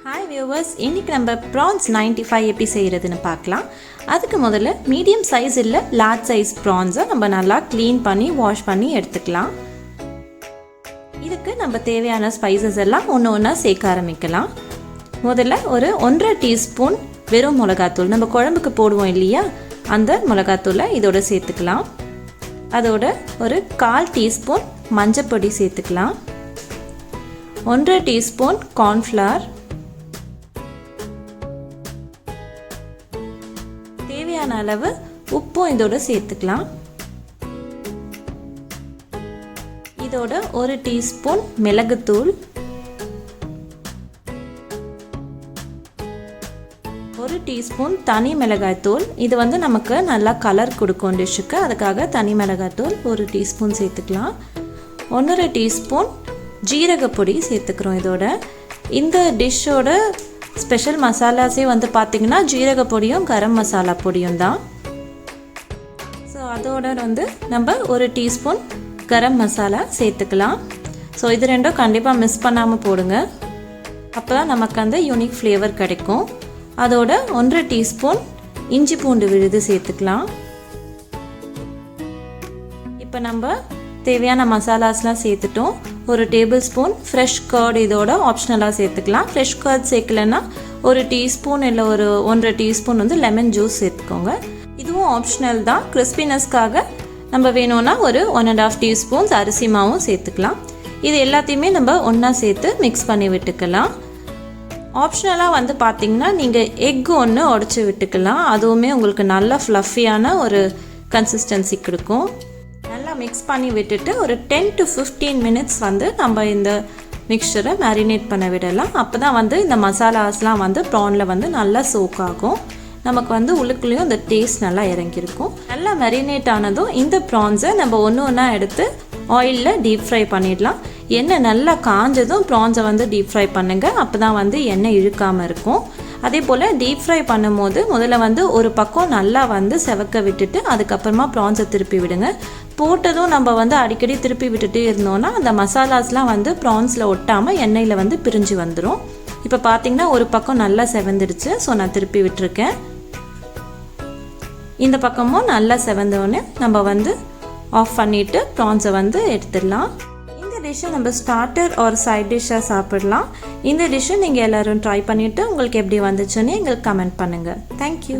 Hi viewers, இன்னைக்கு நம்ம prawns 95 எப்படி செய்யறதுன்னு பார்க்கலாம். அதுக்கு முதல்ல மீடியம் சைஸ் இல்ல லார்ஜ் சைஸ் prawns நம்ம நல்லா க்ளீன் பண்ணி வாஷ் பண்ணி எடுத்துக்கலாம். இதுக்கு நம்ம தேவையான ஸ்பைசஸ் எல்லாம் ஒவ்வொண்ணா சேர்க்க ஆரம்பிக்கலாம். முதல்ல ஒரு 1.5 டீஸ்பூன் வெறும் மிளகாய்த்தூள் நம்ம குழம்புக்கு போடுவோம் இல்லையா, அந்த மிளகாய்த்தூளை இதோட சேர்த்துக்கலாம். அதோட ஒரு 1/4 டீஸ்பூன் மஞ்சள் பொடி சேர்த்துக்கலாம். 1.5 டீஸ்பூன் கார்ன்ஃப்ளவர், தேவையான அளவு உப்பும் இதோட சேர்த்துக்கலாம். இதோட 1 டீஸ்பூன் மிளகுத்தூள், 1 டீஸ்பூன் தனி மிளகாய்த்தூள். இது நமக்கு நல்லா கலர் கொடுக்கும் டிஷ்ஷுக்கு, அதுக்காக தனி மிளகாய்த்தூள் 1 டீஸ்பூன் சேர்த்துக்கலாம். 1.5 டீஸ்பூன் ஜீரகப்பொடி சேர்த்துக்கிறோம். இதோட இந்த டிஷ்ஷோட ஸ்பெஷல் மசாலாஸே பார்த்திங்கன்னா ஜீரக பொடியும் கரம் மசாலா பொடியும் தான். ஸோ அதோட நம்ம 1 டீஸ்பூன் கரம் மசாலா சேர்த்துக்கலாம். ஸோ இது ரெண்டும் கண்டிப்பாக மிஸ் பண்ணாமல் போடுங்க, அப்போ தான் நமக்கு அந்த யூனிக் ஃப்ளேவர் கிடைக்கும். அதோட 1.5 டீஸ்பூன் இஞ்சி பூண்டு விழுது சேர்த்துக்கலாம். இப்போ நம்ம தேவையான மசாலாஸ்லாம் சேர்த்துட்டோம். 1 டேபிள் ஸ்பூன் ஃப்ரெஷ் கர்ட் இதோட ஆப்ஷனலாக சேர்த்துக்கலாம். ஃப்ரெஷ் கர்ட் சேர்க்கலன்னா 1 டீஸ்பூன் இல்லை ஒரு 1.5 டீஸ்பூன் லெமன் ஜூஸ் சேர்த்துக்கோங்க. இதுவும் ஆப்ஷனல் தான். கிறிஸ்பினஸ்க்காக நம்ம வேணும்னா ஒரு 1.5 டீஸ்பூன்ஸ் அரிசி மாவும் சேர்த்துக்கலாம். இது எல்லாத்தையுமே நம்ம ஒன்றா சேர்த்து மிக்ஸ் பண்ணி விட்டுக்கலாம். ஆப்ஷனலாக பார்த்திங்கன்னா நீங்கள் எக் ஒன்று உடச்சி விட்டுக்கலாம். அதுவுமே உங்களுக்கு நல்ல ஃப்ளஃபியான ஒரு கன்சிஸ்டன்சி கொடுக்கும். நல்லா மிக்ஸ் பண்ணி விட்டுட்டு ஒரு 10 to 15 மினிட்ஸ் நம்ம இந்த மிக்சரை மேரினேட் பண்ண விடலாம். அப்போ தான் இந்த மசாலாஸ்லாம் ப்ரானில் நல்லா சோக் ஆகும். நமக்கு உள்ளுக்குள்ளேயும் இந்த டேஸ்ட் நல்லா இறங்கியிருக்கும். நல்லா மேரினேட் ஆனதும் இந்த ப்ரான்ஸை நம்ம ஒன்றா எடுத்து ஆயிலில் டீப் ஃப்ரை பண்ணிடலாம். எண்ணெய் நல்லா காஞ்சதும் ப்ரான்ஸை டீப் ஃப்ரை பண்ணுங்கள், அப்போ தான் எண்ணெய் இழுக்காமல் இருக்கும். அதே போல் டீப் ஃப்ரை பண்ணும்போது முதல்ல ஒரு பக்கம் நல்லா செவக்க விட்டுட்டு அதுக்கப்புறமா ப்ரான்ஸை திருப்பி விடுங்க. போட்டதும் நம்ம அடிக்கடி திருப்பி விட்டுட்டே இருந்தோம்னா அந்த மசாலாஸ்லாம் ப்ரான்ஸில் ஒட்டாமல் எண்ணெயில் பிரிஞ்சு வந்துடும். இப்போ பார்த்தீங்கன்னா ஒரு பக்கம் நல்லா செவந்துடுச்சு. ஸோ நான் திருப்பி விட்டுருக்கேன். இந்த பக்கமும் நல்லா செவந்தோடனே நம்ம ஆஃப் பண்ணிவிட்டு ப்ரான்ஸை எடுத்துடலாம். இந்த டிஷ்ஷை நம்ம ஸ்டார்டர் ஒரு சைட் டிஷ்ஷாக சாப்பிடலாம். இந்த டிஷ்ஷை நீங்கள் எல்லோரும் ட்ரை பண்ணிவிட்டு உங்களுக்கு எப்படி வந்துச்சுன்னு எங்களுக்கு கமெண்ட் பண்ணுங்கள். தேங்க்யூ.